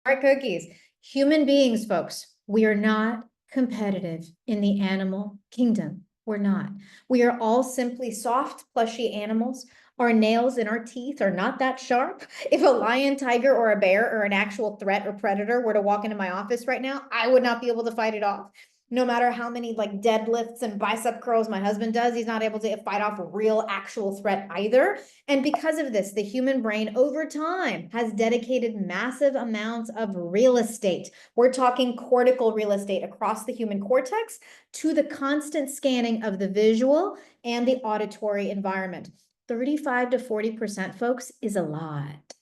Smart cookies. Human beings, folks, we are not competitive in the animal kingdom. We're not. We are all simply soft, plushy animals. Our nails and our teeth are not that sharp. If a lion, tiger, or a bear or an actual threat or predator were to walk into my office right now, I would not be able to fight it off. No matter how many like deadlifts and bicep curls my husband does, he's not able to fight off a real actual threat either. And because of this, the human brain over time has dedicated massive amounts of real estate. We're talking cortical real estate across the human cortex to the constant scanning of the visual and the auditory environment. 35 to 40%, folks, is a lot.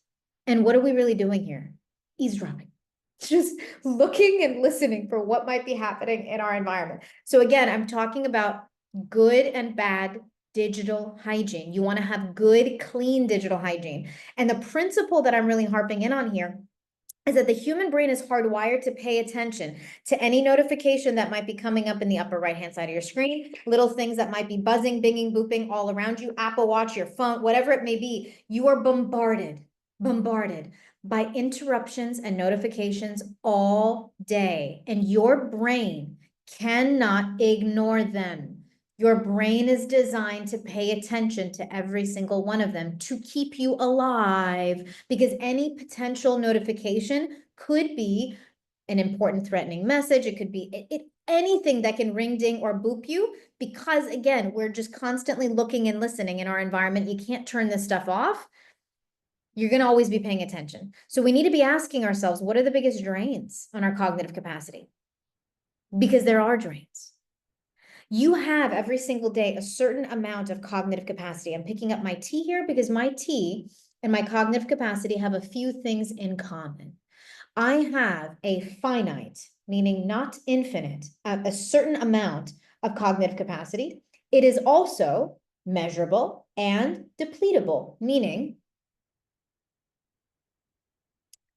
And what are we really doing here? Eavesdropping. Just looking and listening for what might be happening in our environment. So again, I'm talking about good and bad digital hygiene. You want to have good, clean digital hygiene. And the principle that I'm really harping in on here is that the human brain is hardwired to pay attention to any notification that might be coming up in the upper right-hand side of your screen, little things that might be buzzing, binging, booping all around you, Apple Watch, your phone, whatever it may be. You are bombarded by interruptions and notifications all day, and your brain cannot ignore them. Your brain is designed to pay attention to every single one of them to keep you alive, because any potential notification could be an important threatening message. It could be anything that can ring, ding, or boop you, because again, we're just constantly looking and listening in our environment. You can't turn this stuff off. You're going to always be paying attention. So we need to be asking ourselves, what are the biggest drains on our cognitive capacity? Because there are drains. You have every single day a certain amount of cognitive capacity. I'm picking up my T here because my T and my cognitive capacity have a few things in common. I have a finite, meaning not infinite, a certain amount of cognitive capacity. It is also measurable and depletable, meaning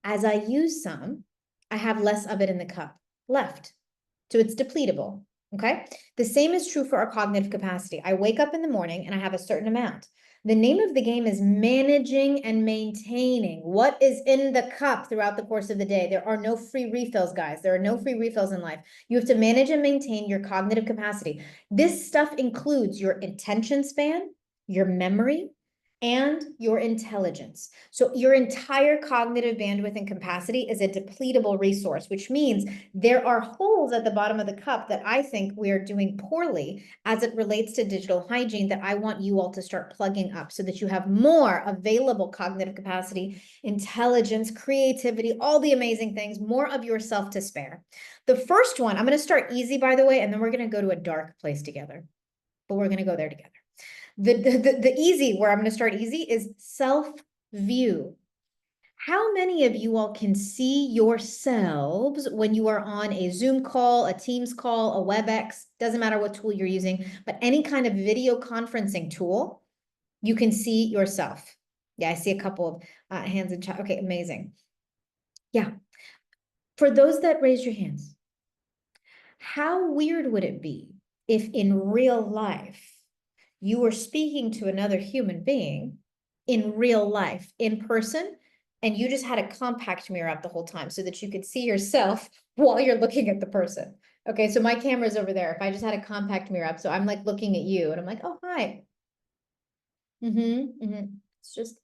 as I use some, I have less of it in the cup left. So it's depletable, okay? The same is true for our cognitive capacity. I wake up in the morning and I have a certain amount. The name of the game is managing and maintaining what is in the cup throughout the course of the day. There are no free refills, guys. There are no free refills in life. You have to manage and maintain your cognitive capacity. This stuff includes your attention span, your memory, and your intelligence. So your entire cognitive bandwidth and capacity is a depletable resource, which means there are holes at the bottom of the cup that I think we are doing poorly as it relates to digital hygiene that I want you all to start plugging up so that you have more available cognitive capacity, intelligence, creativity, all the amazing things, more of yourself to spare. The first one, I'm going to start easy, by the way, and then we're going to go to a dark place together, but we're going to go there together. The easy, where I'm going to start easy, is self-view. How many of you all can see yourselves when you are on a Zoom call, a Teams call, a WebEx, doesn't matter what tool you're using, but any kind of video conferencing tool, you can see yourself. Yeah, I see a couple of hands in chat. Okay, amazing. Yeah. For those that raised your hands, how weird would it be if in real life you were speaking to another human being in real life, in person, and you just had a compact mirror up the whole time so that you could see yourself while you're looking at the person? Okay, so my camera's over there. If I just had a compact mirror up, so I'm like looking at you and I'm like, oh, hi. It's just,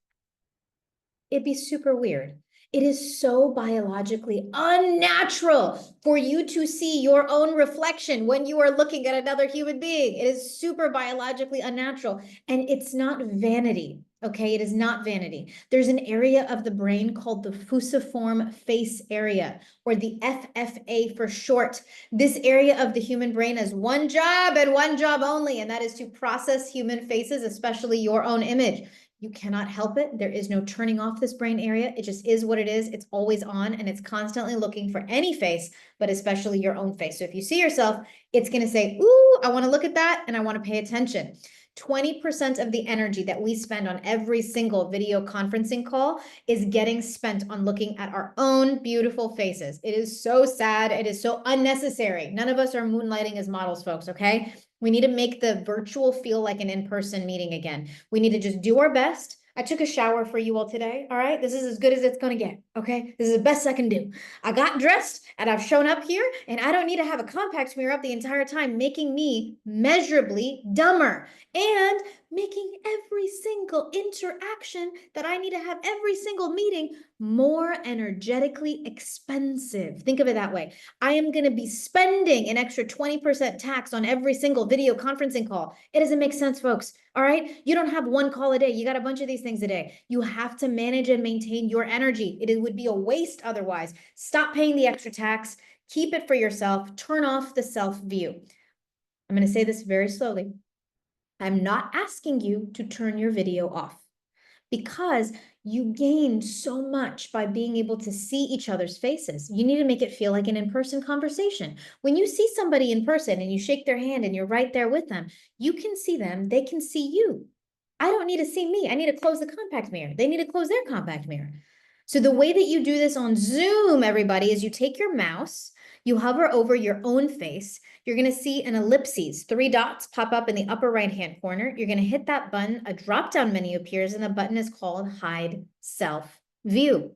it'd be super weird. It is so biologically unnatural for you to see your own reflection when you are looking at another human being. It is super biologically unnatural. And it's not vanity, okay? It is not vanity. There's an area of the brain called the fusiform face area, or the FFA for short. This area of the human brain has one job and one job only, and that is to process human faces, especially your own image. You cannot help it. There is no turning off this brain area. It just is what it is. It's always on, and it's constantly looking for any face, but especially your own face. So if you see yourself, it's going to say, ooh, I want to look at that and I want to pay attention. 20% of the energy that we spend on every single video conferencing call is getting spent on looking at our own beautiful faces. It is so sad. It is so unnecessary. None of us are moonlighting as models, folks, okay? We need to make the virtual feel like an in-person meeting again. We need to just do our best I took a shower for you all today, all right? This is as good as it's gonna get, okay? This is the best I can do. I got dressed and I've shown up here, and I don't need to have a compact mirror up the entire time, making me measurably dumber and making every single interaction that I need to have, every single meeting, more energetically expensive. Think of it that way. I am gonna be spending an extra 20% tax on every single video conferencing call. It doesn't make sense, folks. All right. You don't have one call a day. You got a bunch of these things a day. You have to manage and maintain your energy. It would be a waste otherwise. Stop paying the extra tax. Keep it for yourself. Turn off the self view. I'm going to say this very slowly. I'm not asking you to turn your video off, because you gain so much by being able to see each other's faces. You need to make it feel like an in-person conversation. When you see somebody in person and you shake their hand and you're right there with them, you can see them, they can see you. I don't need to see me. I need to close the compact mirror. They need to close their compact mirror. So the way that you do this on Zoom, everybody, is you take your mouse, you hover over your own face. You're going to see an ellipses, 3 dots pop up in the upper right-hand corner. You're going to hit that button. A drop-down menu appears, and the button is called Hide Self View.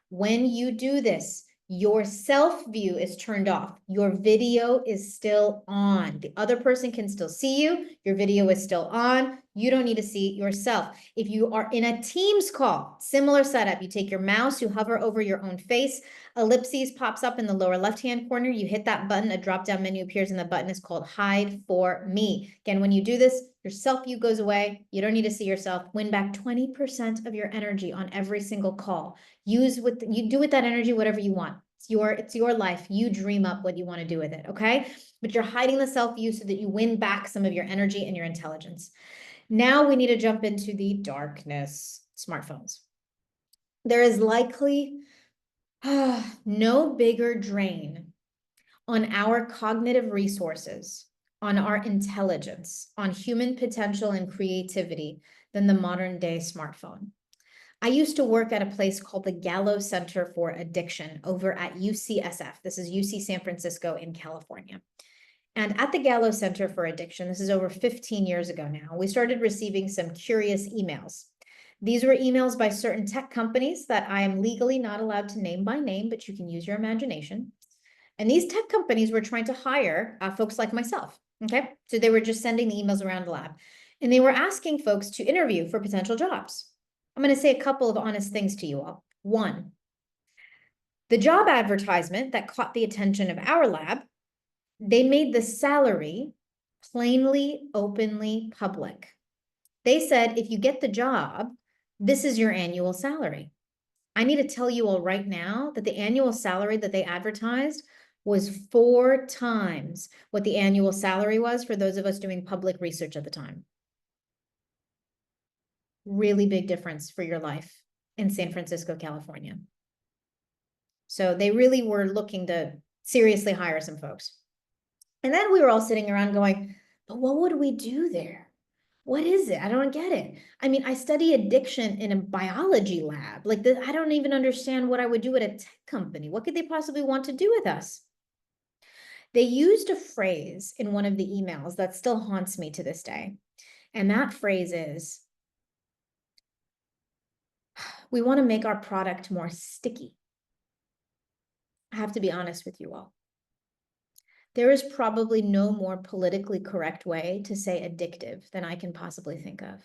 When you do this, your self view is turned off. Your video is still on. The other person can still see you. Your video is still on. You don't need to see yourself. If you are in a Teams call, similar setup. You take your mouse, you hover over your own face. Ellipses pops up in the lower left-hand corner. You hit that button, a drop-down menu appears, and the button is called Hide for Me. Again, when you do this, your self-view goes away. You don't need to see yourself. Win back 20% of your energy on every single call. You do with that energy whatever you want. It's your life. You dream up what you want to do with it, okay? But you're hiding the self-view so that you win back some of your energy and your intelligence. Now we need to jump into the darkness. Smartphones. There is likely no bigger drain on our cognitive resources, on our intelligence, on human potential and creativity than the modern day smartphone. I used to work at a place called the Gallo Center for Addiction over at UCSF. This is UC San Francisco in California. And at the Gallo Center for Addiction, this is over 15 years ago now, we started receiving some curious emails. These were emails by certain tech companies that I am legally not allowed to name by name, but you can use your imagination. And these tech companies were trying to hire folks like myself, okay? So they were just sending the emails around the lab. And they were asking folks to interview for potential jobs. I'm going to say a couple of honest things to you all. One, the job advertisement that caught the attention of our lab, they made the salary plainly, openly public. They said, if you get the job, this is your annual salary. I need to tell you all right now that the annual salary that they advertised was 4 times what the annual salary was for those of us doing public research at the time. Really big difference for your life in San Francisco, California. So they really were looking to seriously hire some folks. And then we were all sitting around going, but what would we do there? What is it? I don't get it. I mean, I study addiction in a biology lab. Like, I don't even understand what I would do at a tech company. What could they possibly want to do with us? They used a phrase in one of the emails that still haunts me to this day. And that phrase is, we want to make our product more sticky. I have to be honest with you all. There is probably no more politically correct way to say addictive than I can possibly think of.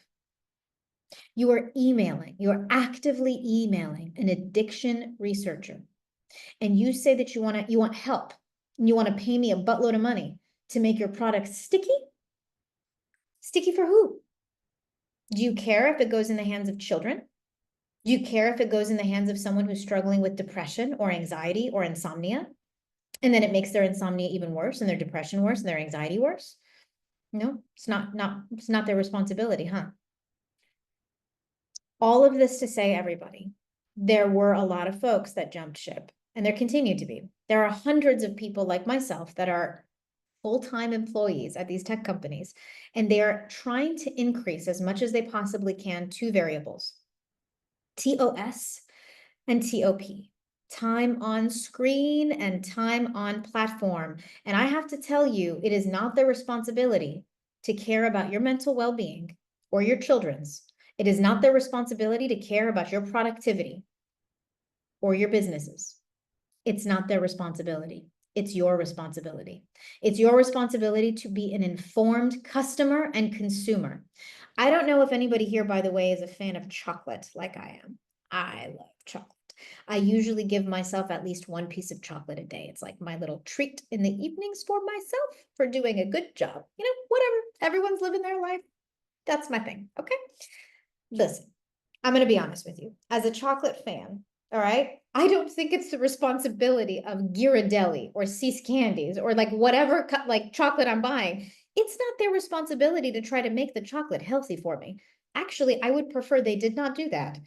You are actively emailing an addiction researcher, and you say that you want help, and you want to pay me a buttload of money to make your product sticky? Sticky for who? Do you care if it goes in the hands of children? Do you care if it goes in the hands of someone who's struggling with depression or anxiety or insomnia? And then it makes their insomnia even worse and their depression worse and their anxiety worse? No, it's not their responsibility, huh? All of this to say, everybody, there were a lot of folks that jumped ship, and there continue to be. There are hundreds of people like myself that are full-time employees at these tech companies, and they are trying to increase as much as they possibly can 2 variables, TOS and TOP, time on screen and time on platform. And I have to tell you, it is not their responsibility to care about your mental well-being or your children's It is not their responsibility to care about your productivity or your businesses. It's not their responsibility. It's your responsibility. It's your responsibility to be an informed customer and consumer. I don't know if anybody here, by the way, is a fan of chocolate like I am. I love chocolate. I usually give myself at least one piece of chocolate a day. It's like my little treat in the evenings for myself for doing a good job. You know, whatever. Everyone's living their life. That's my thing. Okay. Listen, I'm going to be honest with you. As a chocolate fan, all right, I don't think it's the responsibility of Ghirardelli or Cease Candies or like whatever like chocolate I'm buying. It's not their responsibility to try to make the chocolate healthy for me. Actually, I would prefer they did not do that.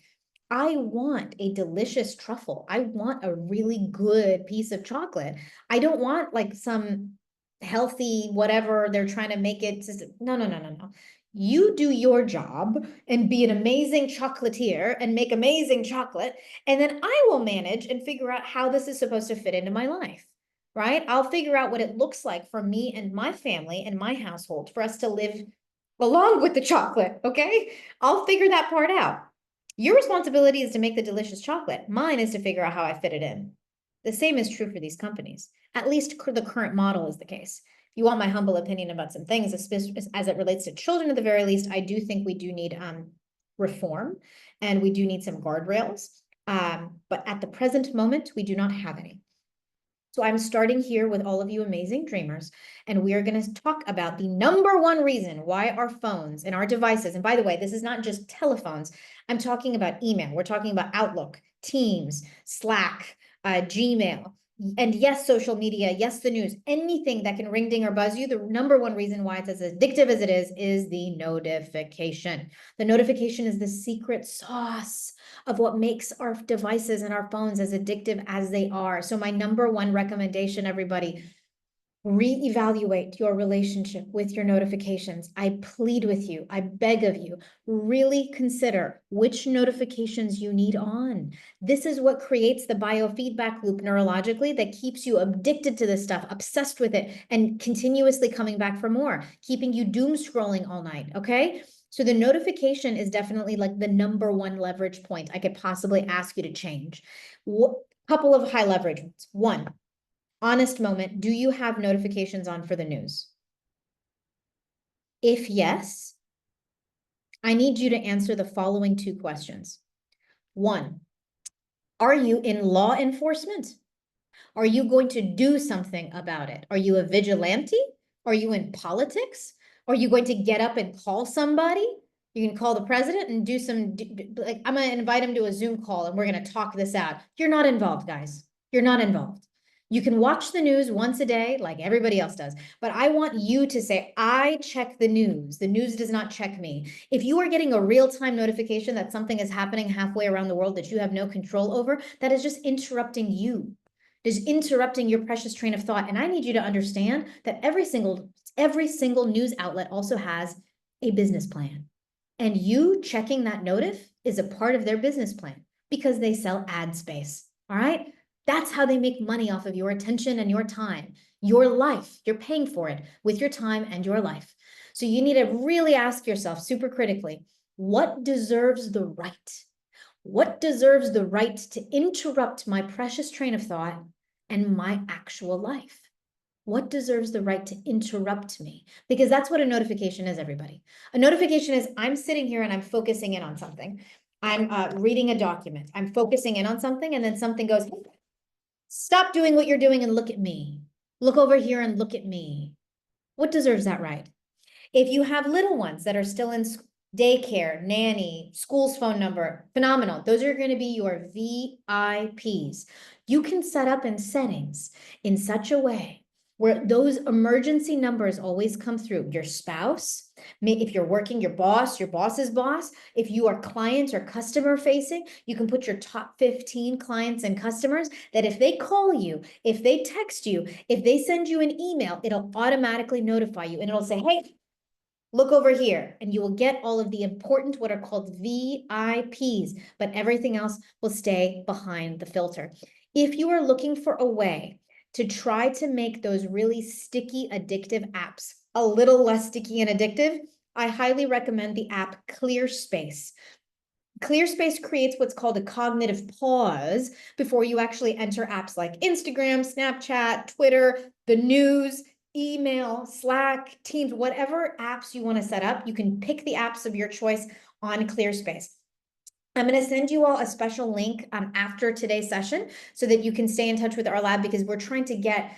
I want a delicious truffle. I want a really good piece of chocolate. I don't want like some healthy whatever they're trying to make it. No, no, no, no, no. You do your job and be an amazing chocolatier and make amazing chocolate. And then I will manage and figure out how this is supposed to fit into my life, right? I'll figure out what it looks like for me and my family and my household for us to live along with the chocolate, okay? I'll figure that part out. Your responsibility is to make the delicious chocolate. Mine is to figure out how I fit it in. The same is true for these companies. At least the current model is the case. If you want my humble opinion about some things, as it relates to children at the very least, I do think we do need reform and we do need some guardrails. But at the present moment, we do not have any. So I'm starting here with all of you amazing dreamers, and we are going to talk about the number one reason why our phones and our devices, and by the way, this is not just telephones, I'm talking about email, we're talking about Outlook, Teams, Slack, Gmail, and yes, social media, yes, the news, anything that can ring, ding, or buzz you. The number one reason why it's as addictive as it is the notification. The notification is the secret sauce of what makes our devices and our phones as addictive as they are. So my number one recommendation, everybody, reevaluate your relationship with your notifications. I plead with you, I beg of you, really consider which notifications you need on. This is what creates the biofeedback loop neurologically that keeps you addicted to this stuff, obsessed with it, and continuously coming back for more, keeping you doom scrolling all night, okay? So the notification is definitely like the number one leverage point I could possibly ask you to change. Couple of high leverage ones. One, honest moment, do you have notifications on for the news? If yes, I need you to answer the following two questions. One, are you in law enforcement? Are you going to do something about it? Are you a vigilante? Are you in politics? Are you going to get up and call somebody? You can call the president and do some, like, I'm going to invite him to a Zoom call and we're going to talk this out. You're not involved, guys. You're not involved. You can watch the news once a day like everybody else does, but I want you to say, I check the news. The news does not check me. If you are getting a real-time notification that something is happening halfway around the world that you have no control over, that is just interrupting you. It is interrupting your precious train of thought. And I need you to understand that every single news outlet also has a business plan. And you checking that notif is a part of their business plan because they sell ad space. All right. That's how they make money off of your attention and your time, your life. You're paying for it with your time and your life. So you need to really ask yourself super critically, what deserves the right? What deserves the right to interrupt my precious train of thought and my actual life? What deserves the right to interrupt me? Because that's what a notification is, everybody. A notification is I'm sitting here and I'm focusing in on something. I'm reading a document. I'm focusing in on something and then something goes, hey, stop doing what you're doing and look at me. Look over here and look at me. What deserves that right? If you have little ones that are still in daycare, nanny, school's phone number, phenomenal. Those are going to be your VIPs. You can set up in settings in such a way where those emergency numbers always come through. Your spouse, if you're working, your boss's boss. If you are client or customer facing, you can put your top 15 clients and customers that if they call you, if they text you, if they send you an email, it'll automatically notify you and it'll say, hey, look over here, and you will get all of the important, what are called VIPs, but everything else will stay behind the filter. If you are looking for a way to try to make those really sticky, addictive apps a little less sticky and addictive, I highly recommend the app ClearSpace. ClearSpace creates what's called a cognitive pause before you actually enter apps like Instagram, Snapchat, Twitter, the news, email, Slack, Teams, whatever apps you want to set up. You can pick the apps of your choice on ClearSpace. I'm going to send you all a special link after today's session so that you can stay in touch with our lab, because we're trying to get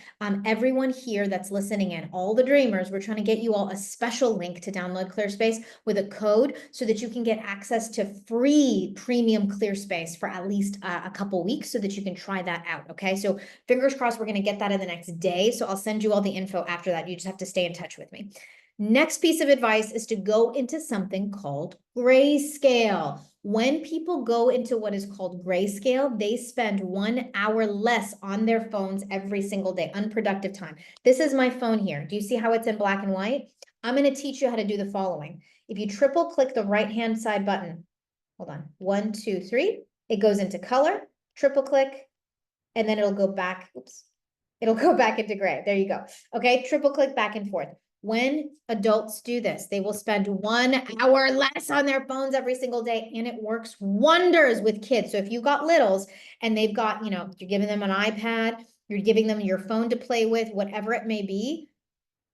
everyone here that's listening in, all the dreamers, we're trying to get you all a special link to download ClearSpace with a code so that you can get access to free premium ClearSpace for at least a couple weeks so that you can try that out. Okay, so fingers crossed we're going to get that in the next day. So I'll send you all the info after that. You just have to stay in touch with me. Next piece of advice is to go into something called grayscale. When people go into what is called grayscale, they spend 1 hour less on their phones every single day, unproductive time. This is my phone here. Do you see how it's in black and white? I'm going to teach you how to do the following. If you triple click the right-hand side button, hold on, 1, 2, 3, it goes into color, triple click, and then it'll go back, oops, it'll go back into gray. There you go. Okay, triple click back and forth. When adults do this, they will spend 1 hour less on their phones every single day, and it works wonders with kids. So if you've got littles and they've got, you're giving them an iPad, you're giving them your phone to play with, whatever it may be,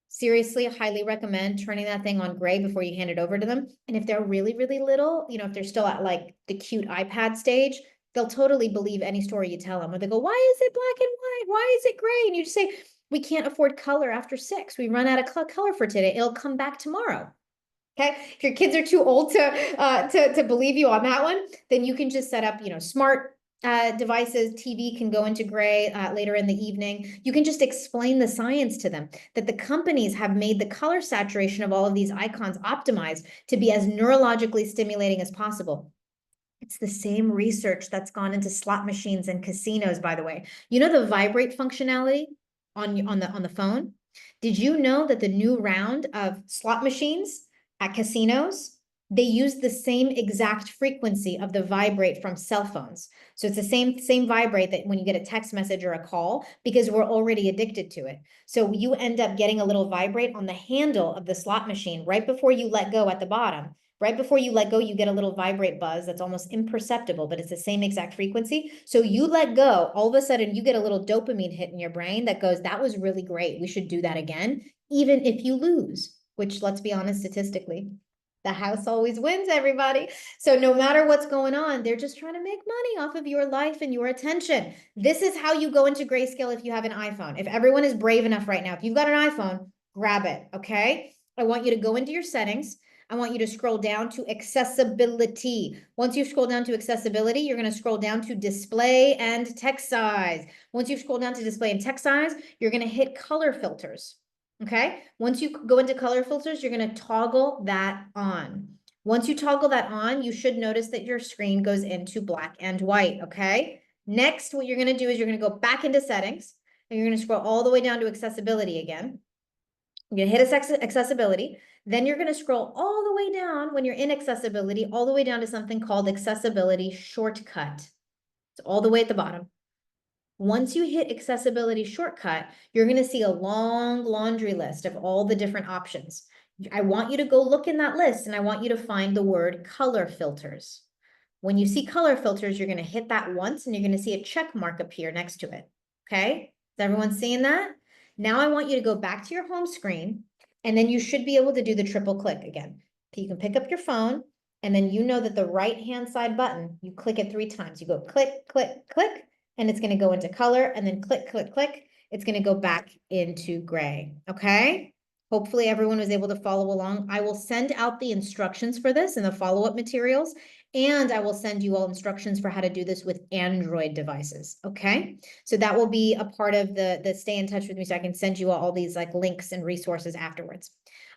seriously, highly recommend turning that thing on gray before you hand it over to them. And if they're really, really little, if they're still at like the cute iPad stage, they'll totally believe any story you tell them, or they go, why is it black and white? Why is it gray? And you just say, we can't afford color after 6. We run out of color for today. It'll come back tomorrow. Okay. If your kids are too old to believe you on that one, then you can just set up, smart devices. TV can go into gray later in the evening. You can just explain the science to them, that the companies have made the color saturation of all of these icons optimized to be as neurologically stimulating as possible. It's the same research that's gone into slot machines and casinos, by the way. The vibrate functionality on the phone? Did you know that the new round of slot machines at casinos, they use the same exact frequency of the vibrate from cell phones? So it's the same vibrate that when you get a text message or a call, because we're already addicted to it. So you end up getting a little vibrate on the handle of the slot machine right before you let go at the bottom. Right before you let go, you get a little vibrate buzz that's almost imperceptible, but it's the same exact frequency. So you let go, all of a sudden you get a little dopamine hit in your brain that goes, that was really great. We should do that again, even if you lose, which, let's be honest, statistically, the house always wins, everybody. So no matter what's going on, they're just trying to make money off of your life and your attention. This is how you go into grayscale if you have an iPhone. If everyone is brave enough right now, if you've got an iPhone, grab it, okay? I want you to go into your settings. I want you to scroll down to accessibility. Once you scroll down to accessibility, you're going to scroll down to display and text size. Once you scroll down to display and text size, you're going to hit color filters. Okay. Once you go into color filters, you're going to toggle that on. Once you toggle that on, you should notice that your screen goes into black and white. Okay. Next, what you're going to do is you're going to go back into settings and you're going to scroll all the way down to accessibility again. You're going to hit accessibility. Then you're going to scroll all the way down when you're in accessibility, all the way down to something called accessibility shortcut. It's all the way at the bottom. Once you hit accessibility shortcut, you're going to see a long laundry list of all the different options. I want you to go look in that list and I want you to find the word color filters. When you see color filters, you're going to hit that once and you're going to see a check mark appear next to it. Okay? Is everyone seeing that? Now I want you to go back to your home screen, and then you should be able to do the triple click again. You can pick up your phone, and then you know that the right-hand side button, you click it 3 times. You go click, click, click, and it's going to go into color, and then click, click, click. It's going to go back into gray. Okay? Hopefully everyone was able to follow along. I will send out the instructions for this in the follow-up materials, and I will send you all instructions for how to do this with Android devices. Okay? So that will be a part of the stay in touch with me, so I can send you all these like links and resources afterwards.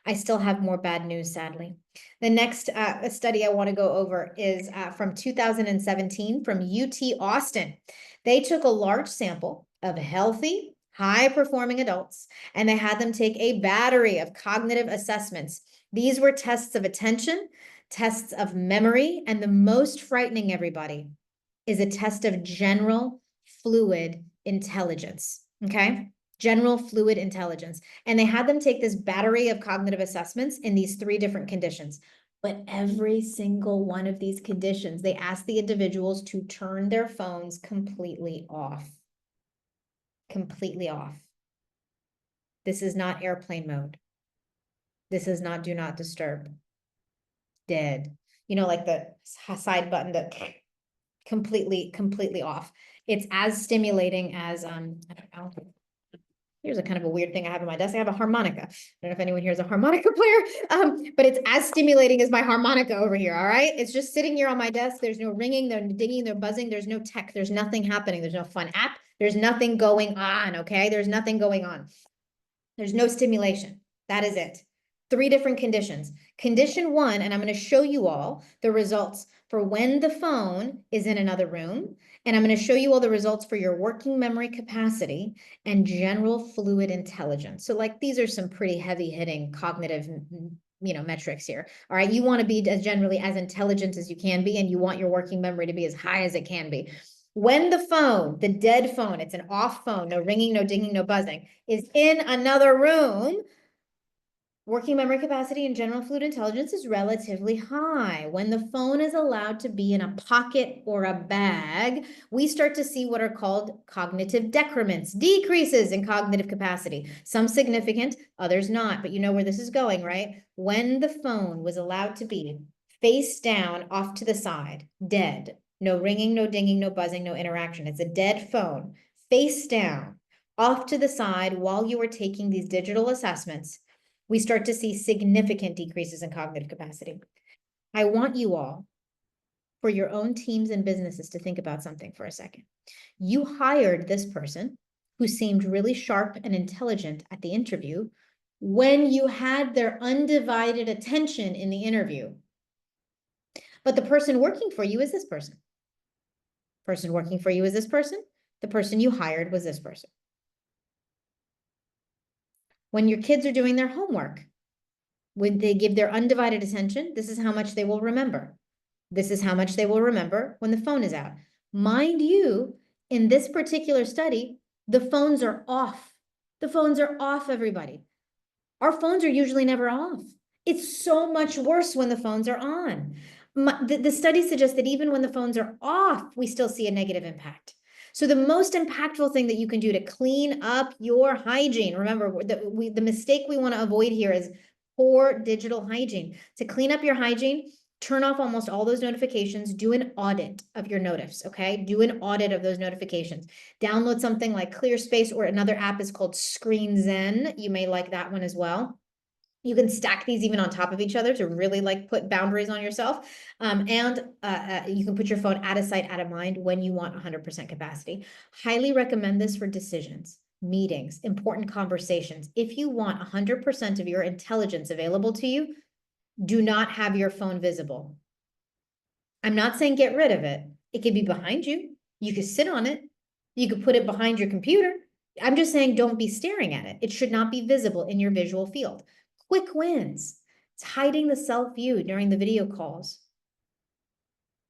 I still have more bad news, sadly. The next study I want to go over is from 2017 from UT Austin. They took a large sample of healthy, high-performing adults, and they had them take a battery of cognitive assessments. These were tests of attention, tests of memory, and the most frightening, everybody, is a test of general fluid intelligence. Okay? general fluid intelligence. And they had them take this battery of cognitive assessments in these 3 different conditions. But every single one of these conditions, they asked the individuals to turn their phones completely off. Completely off. This is not airplane mode. This is not do not disturb. Dead. You know, like the side button that completely off. It's as stimulating as, I don't know. Here's a kind of a weird thing I have on my desk. I have a harmonica. I don't know if anyone here is a harmonica player, but it's as stimulating as my harmonica over here, all right? It's just sitting here on my desk. There's no ringing, no dinging, no buzzing. There's no tech. There's nothing happening. There's no fun app. There's nothing going on, okay? There's nothing going on. There's no stimulation. That is it. 3 different conditions. Condition 1, and I'm going to show you all the results for when the phone is in another room. And I'm going to show you all the results for your working memory capacity and general fluid intelligence. So like these are some pretty heavy hitting cognitive, metrics here. All right. You want to be as generally as intelligent as you can be, and you want your working memory to be as high as it can be. When the phone, the dead phone, it's an off phone, no ringing, no dinging, no buzzing, is in another room, working memory capacity and general fluid intelligence is relatively high. When the phone is allowed to be in a pocket or a bag, we start to see what are called cognitive decrements, decreases in cognitive capacity. Some significant, others not, but you know where this is going, right? When the phone was allowed to be face down off to the side, dead, no ringing, no dinging, no buzzing, no interaction. It's a dead phone, face down, off to the side while you are taking these digital assessments, we start to see significant decreases in cognitive capacity. I want you all, for your own teams and businesses, to think about something for a second. You hired this person who seemed really sharp and intelligent at the interview when you had their undivided attention in the interview. But the person working for you is this person. Person working for you is this person. The person you hired was this person. When your kids are doing their homework, when they give their undivided attention, this is how much they will remember. This is how much they will remember when the phone is out. Mind you, in this particular study, the phones are off. The phones are off, everybody. Our phones are usually never off. It's so much worse when the phones are on. The study suggests that even when the phones are off, we still see a negative impact. So the most impactful thing that you can do to clean up your hygiene, remember, the mistake we want to avoid here is poor digital hygiene. To clean up your hygiene, turn off almost all those notifications, do an audit of your notifs, okay? Do an audit of those notifications. Download something like ClearSpace, or another app is called Screen Zen. You may like that one as well. You can stack these even on top of each other to really like put boundaries on yourself. You can put your phone out of sight, out of mind when you want 100% capacity. Highly recommend this for decisions, meetings, important conversations. If you want 100% of your intelligence available to you, do not have your phone visible. I'm not saying get rid of it. It could be behind you. You could sit on it. You could put it behind your computer. I'm just saying don't be staring at it. It should not be visible in your visual field. Quick wins. It's hiding the self-view during the video calls.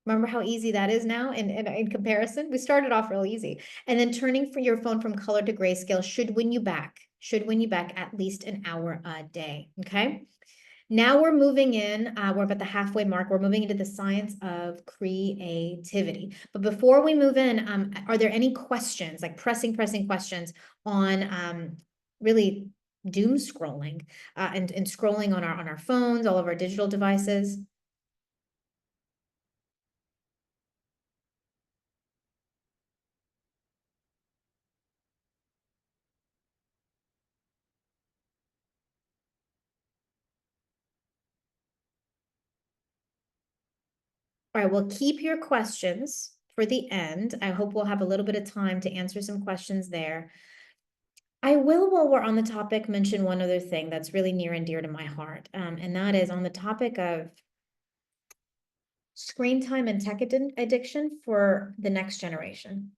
Remember how easy that is now in comparison? We started off real easy. And then turning for your phone from color to grayscale should win you back. Should win you back at least an hour a day, okay? Now we're moving in, we're about the halfway mark. We're moving into the science of creativity. But before we move in, are there any questions, like pressing questions on really doom scrolling and scrolling on our phones, all of our digital devices? All right, well, keep your questions for the end. I hope we'll have a little bit of time to answer some questions there. I will, while we're on the topic, mention one other thing that's really near and dear to my heart, and that is on the topic of screen time and tech addiction for the next generation.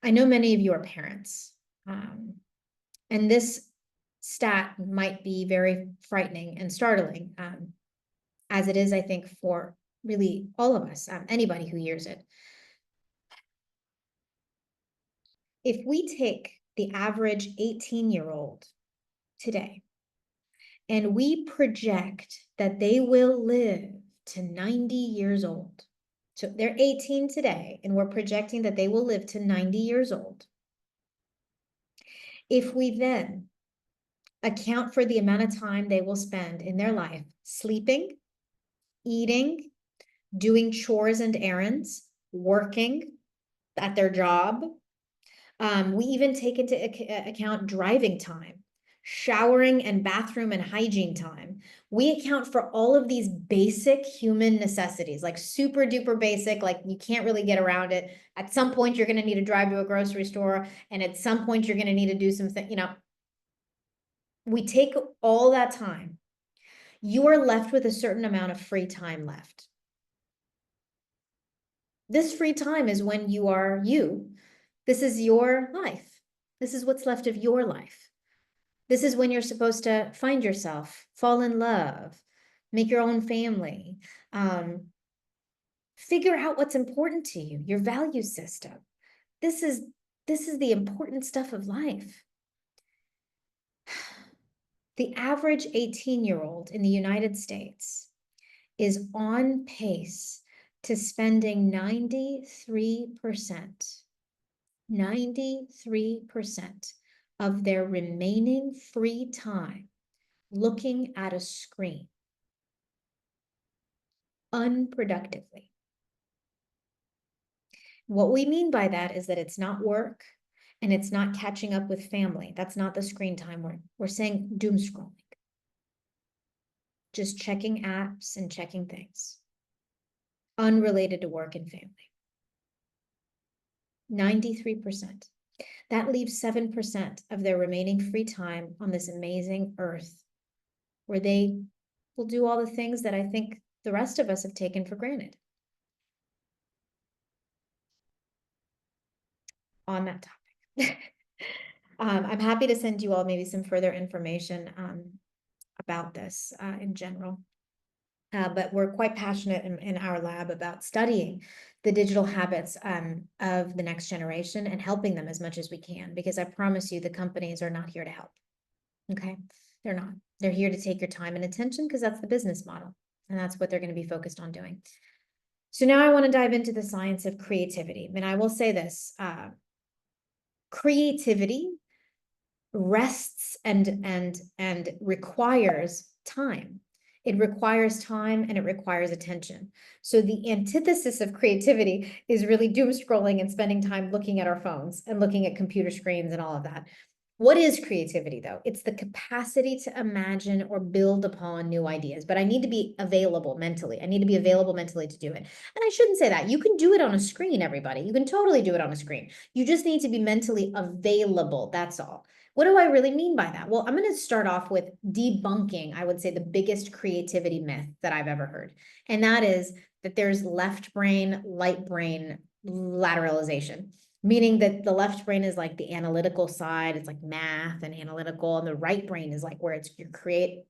I know many of you are parents, and this stat might be very frightening and startling, as it is, I think, for really all of us, anybody who hears it. If we take the average 18-year-old today, and we project that they will live to 90 years old. So they're 18 today, and we're projecting that they will live to 90 years old. If we then account for the amount of time they will spend in their life sleeping, eating, doing chores and errands, working at their job, we even take into account driving time, showering and bathroom and hygiene time. We account for all of these basic human necessities, like super duper basic, like you can't really get around it. At some point, you're going to need to drive to a grocery store, and at some point, you're going to need to do something, we take all that time. You are left with a certain amount of free time left. This free time is when you are you. This is your life. This is what's left of your life. This is when you're supposed to find yourself, fall in love, make your own family, figure out what's important to you, your value system. This is the important stuff of life. The average 18-year-old in the United States is on pace to spending 93% of their remaining free time looking at a screen unproductively. What we mean by that is that it's not work and it's not catching up with family. That's not the screen time. We're saying doom scrolling. Just checking apps and checking things unrelated to work and family. 93%. That leaves 7% of their remaining free time on this amazing earth where they will do all the things that I think the rest of us have taken for granted. On that topic. I'm happy to send you all maybe some further information about this in general. But we're quite passionate in our lab about studying the digital habits of the next generation and helping them as much as we can, because I promise you the companies are not here to help. Okay, they're not. They're here to take your time and attention because that's the business model, and that's what they're going to be focused on doing. So now I want to dive into the science of creativity. And I will say this, creativity rests and requires time. It requires time and it requires attention. So the antithesis of creativity is really doom scrolling and spending time looking at our phones and looking at computer screens and all of that. What is creativity, though? It's the capacity to imagine or build upon new ideas, but I need to be available mentally. I need to be available mentally to do it. And I shouldn't say that. You can do it on a screen, everybody. You can totally do it on a screen. You just need to be mentally available. That's all. What do I really mean by that? Well, I'm going to start off with debunking, I would say, the biggest creativity myth that I've ever heard. And that is that there's left brain, light brain lateralization. Meaning that the left brain is like the analytical side, it's like math and analytical, and the right brain is like where it's you create.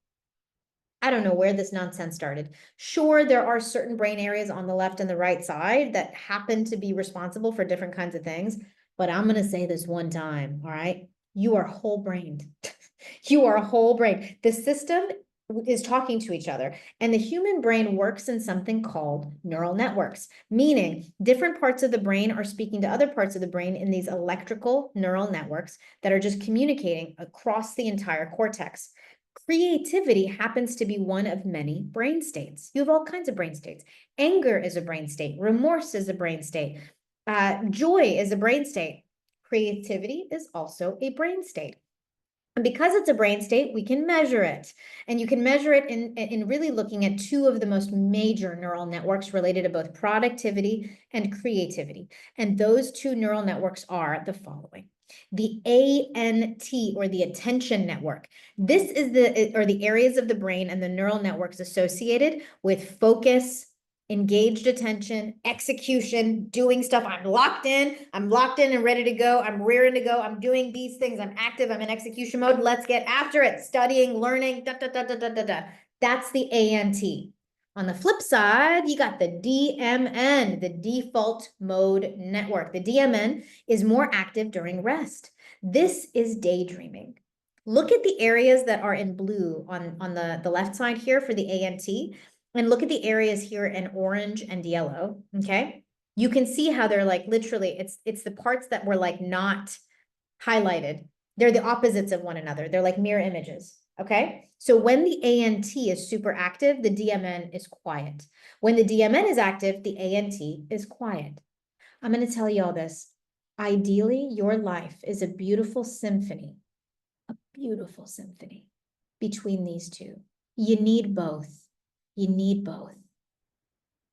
I don't know where this nonsense started. Sure, there are certain brain areas on the left and the right side that happen to be responsible for different kinds of things, but I'm going to say this one time, all right? You are whole brained. You are a whole brain. The system is talking to each other, and the human brain works in something called neural networks, meaning different parts of the brain are speaking to other parts of the brain in these electrical neural networks that are just communicating across the entire cortex. Creativity happens to be one of many brain states. You have all kinds of brain states. Anger is a brain state. Remorse is a brain state. Joy is a brain state. Creativity is also a brain state. And because it's a brain state, we can measure it. And you can measure it in really looking at two of the most major neural networks related to both productivity and creativity. And those two neural networks are the following. The ANT, or the attention network. This is the areas of the brain and the neural networks associated with focus, engaged attention, execution, doing stuff. I'm locked in and ready to go. I'm rearing to go. I'm doing these things. I'm active. I'm in execution mode. Let's get after it. Studying, learning, That's the ANT. On the flip side, you got the DMN, the default mode network. The DMN is more active during rest. This is daydreaming. Look at the areas that are in blue on the left side here for the ANT, and look at the areas here in orange and yellow, okay? You can see how they're like literally, it's the parts that were like not highlighted. They're the opposites of one another. They're like mirror images, okay? So when the ANT is super active, the DMN is quiet. When the DMN is active, the ANT is quiet. I'm going to tell you all this. Ideally, your life is a beautiful symphony between these two. You need both. You need both.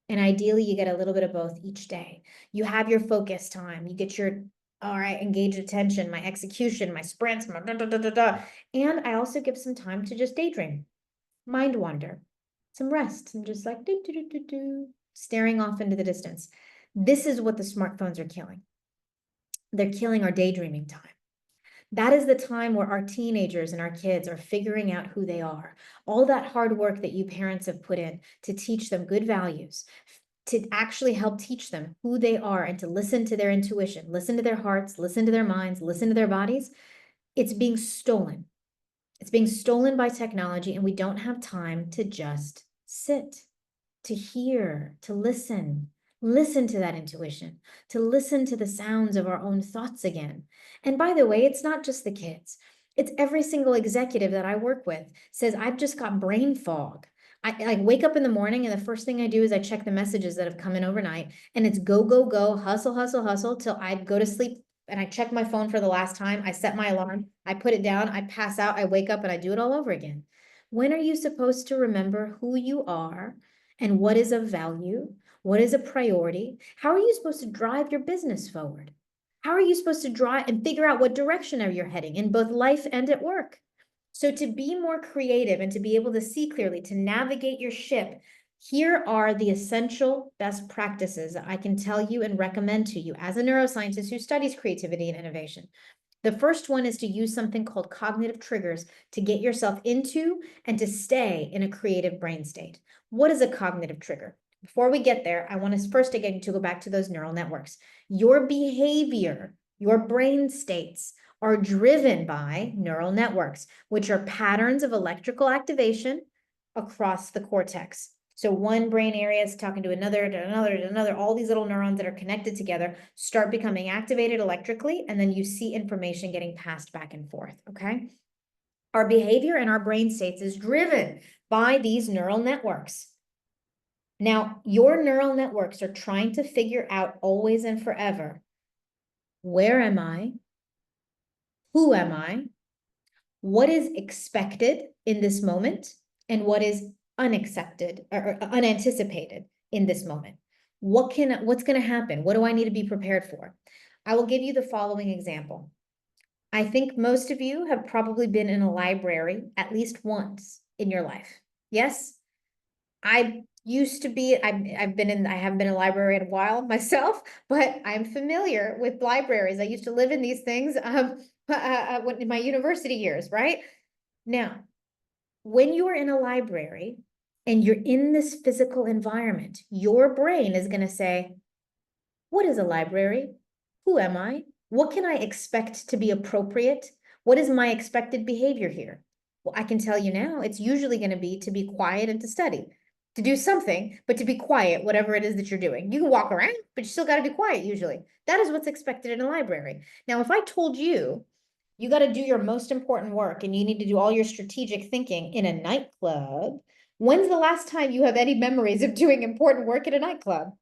And ideally, you get a little bit of both each day. You have your focus time. You get your, all right, engaged attention, my execution, my sprints, my da, da, da, da, da. And I also give some time to just daydream, mind wander, some rest, and just like do, do, do, do, do, staring off into the distance. This is what the smartphones are killing. They're killing our daydreaming time. That is the time where our teenagers and our kids are figuring out who they are. All that hard work that you parents have put in to teach them good values, to actually help teach them who they are and to listen to their intuition, listen to their hearts, listen to their minds, listen to their bodies. It's being stolen. It's being stolen by technology, and we don't have time to just sit, to hear, to listen to that intuition, to listen to the sounds of our own thoughts again. And by the way, it's not just the kids. It's every single executive that I work with says, I've just got brain fog. I wake up in the morning and the first thing I do is I check the messages that have come in overnight, and it's go, go, go, hustle, hustle, hustle till I go to sleep, and I check my phone for the last time. I set my alarm, I put it down, I pass out, I wake up, and I do it all over again. When are you supposed to remember who you are and what is of value? What is a priority? How are you supposed to drive your business forward? How are you supposed to drive and figure out what direction are you heading in both life and at work? So to be more creative and to be able to see clearly, to navigate your ship, here are the essential best practices that I can tell you and recommend to you as a neuroscientist who studies creativity and innovation. The first one is to use something called cognitive triggers to get yourself into and to stay in a creative brain state. What is a cognitive trigger? Before we get there, I want us first again to go back to those neural networks. Your behavior, your brain states are driven by neural networks, which are patterns of electrical activation across the cortex. So one brain area is talking to another, all these little neurons that are connected together start becoming activated electrically, and then you see information getting passed back and forth, okay? Our behavior and our brain states is driven by these neural networks. Now, your neural networks are trying to figure out always and forever, where am I? Who am I? What is expected in this moment? And what is unaccepted or unanticipated in this moment? What's going to happen? What do I need to be prepared for? I will give you the following example. I think most of you have probably been in a library at least once in your life. Yes? I used to be, I have been in a library a while myself, but I'm familiar with libraries. I used to live in these things in my university years, right? Now, when you are in a library and you're in this physical environment, your brain is going to say, what is a library? Who am I? What can I expect to be appropriate? What is my expected behavior here? Well, I can tell you now, it's usually going to be quiet and to study, to do something, but to be quiet, whatever it is that you're doing. You can walk around, but you still got to be quiet usually. That is what's expected in a library. Now, if I told you, you got to do your most important work and you need to do all your strategic thinking in a nightclub, when's the last time you have any memories of doing important work at a nightclub?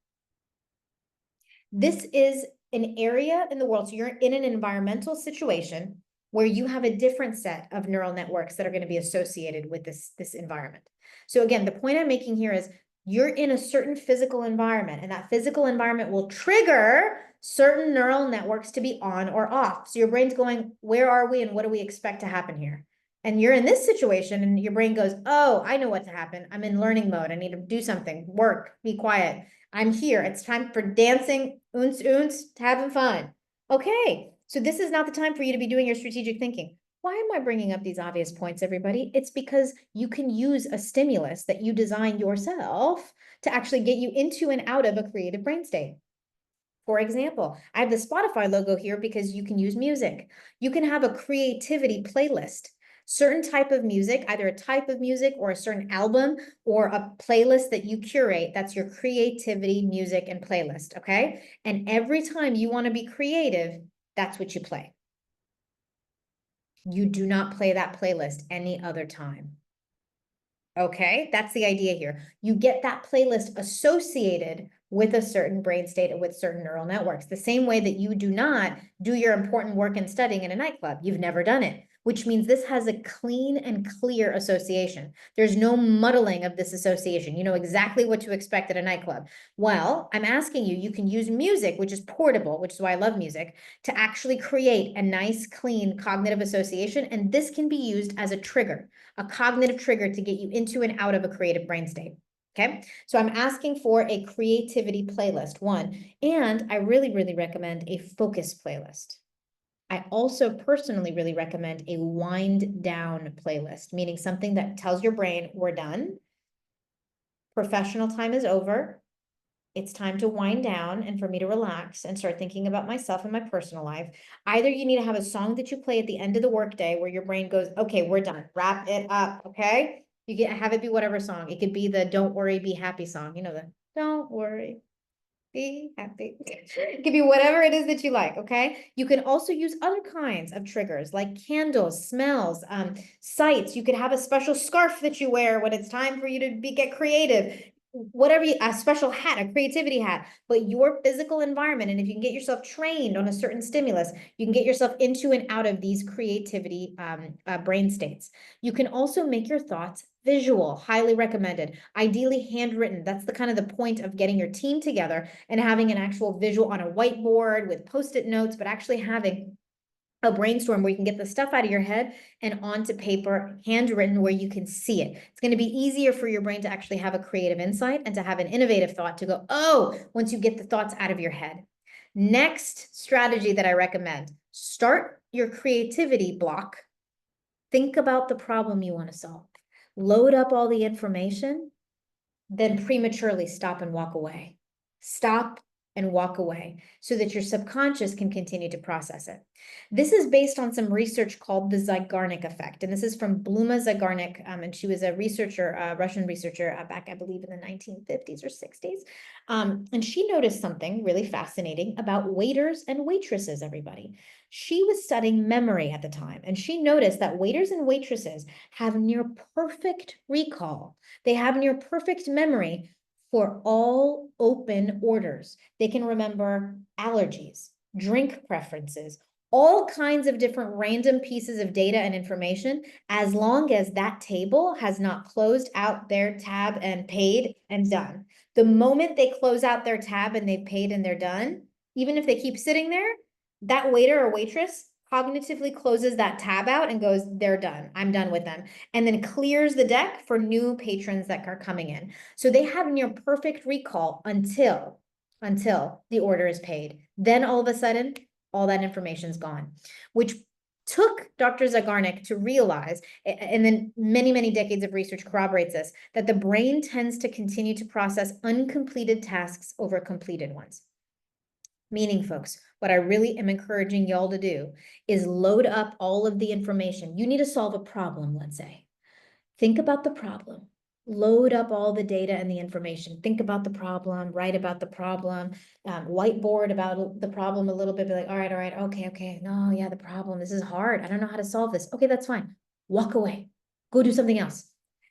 This is an area in the world, so you're in an environmental situation where you have a different set of neural networks that are going to be associated with this environment. So again, the point I'm making here is you're in a certain physical environment, and that physical environment will trigger certain neural networks to be on or off. So your brain's going, where are we and what do we expect to happen here? And you're in this situation and your brain goes, oh, I know what to happen. I'm in learning mode. I need to do something, work, be quiet. I'm here. It's time for dancing, having fun. Okay, so this is not the time for you to be doing your strategic thinking. Why am I bringing up these obvious points, everybody? It's because you can use a stimulus that you design yourself to actually get you into and out of a creative brain state. For example, I have the Spotify logo here because you can use music. You can have a creativity playlist. Certain type of music, either a type of music or a certain album or a playlist that you curate, that's your creativity music and playlist, okay? And every time you want to be creative, that's what you play. You do not play that playlist any other time. Okay, that's the idea here. You get that playlist associated with a certain brain state and with certain neural networks, the same way that you do not do your important work and studying in a nightclub. You've never done it, which means this has a clean and clear association. There's no muddling of this association. You know exactly what to expect at a nightclub. Well, I'm asking you, you can use music, which is portable, which is why I love music, to actually create a nice, clean cognitive association. And this can be used as a trigger, a cognitive trigger to get you into and out of a creative brain state. Okay, so I'm asking for a creativity playlist, one, and I really, really recommend a focus playlist. I also personally really recommend a wind down playlist, meaning something that tells your brain we're done, professional time is over, it's time to wind down and for me to relax and start thinking about myself and my personal life. Either you need to have a song that you play at the end of the workday where your brain goes, okay, we're done, wrap it up, okay? You can have it be whatever song. It could be the Don't Worry, Be Happy song. You know, the Don't Worry, Be Happy. It could be whatever it is that you like, okay? You can also use other kinds of triggers like candles, smells, sights. You could have a special scarf that you wear when it's time for you to get creative. Whatever a special hat, a creativity hat, but your physical environment. And if you can get yourself trained on a certain stimulus, you can get yourself into and out of these creativity brain states. You can also make your thoughts visual, highly recommended, ideally handwritten. That's the kind of the point of getting your team together and having an actual visual on a whiteboard with post-it notes, but actually having a brainstorm where you can get the stuff out of your head and onto paper, handwritten, where you can see it. It's going to be easier for your brain to actually have a creative insight and to have an innovative thought to go, oh, once you get the thoughts out of your head. Next strategy that I recommend, start your creativity block. Think about the problem you want to solve. Load up all the information, then prematurely stop and walk away. Stop and walk away so that your subconscious can continue to process it. This is based on some research called the Zygarnik effect. And this is from Bluma Zygarnik. And she was a researcher, a Russian researcher back, I believe, in the 1950s or 60s. And she noticed something really fascinating about waiters and waitresses, everybody. She was studying memory at the time, and she noticed that waiters and waitresses have near perfect recall. They have near perfect memory for all open orders. They can remember allergies, drink preferences, all kinds of different random pieces of data and information, as long as that table has not closed out their tab and paid and done. The moment they close out their tab and they've paid and they're done, even if they keep sitting there, that waiter or waitress cognitively closes that tab out and goes, they're done. I'm done with them. And then clears the deck for new patrons that are coming in. So they have near perfect recall until the order is paid. Then all of a sudden, all that information's gone, which took Dr. Zygarnik to realize, and then many, many decades of research corroborates this, that the brain tends to continue to process uncompleted tasks over completed ones. Meaning, folks, what I really am encouraging y'all to do is load up all of the information. You need to solve a problem, let's say. Think about the problem. Load up all the data and the information. Think about the problem, write about the problem, whiteboard about the problem a little bit, be like, all right, okay. No, yeah, the problem, this is hard. I don't know how to solve this. Okay, that's fine. Walk away. Go do something else.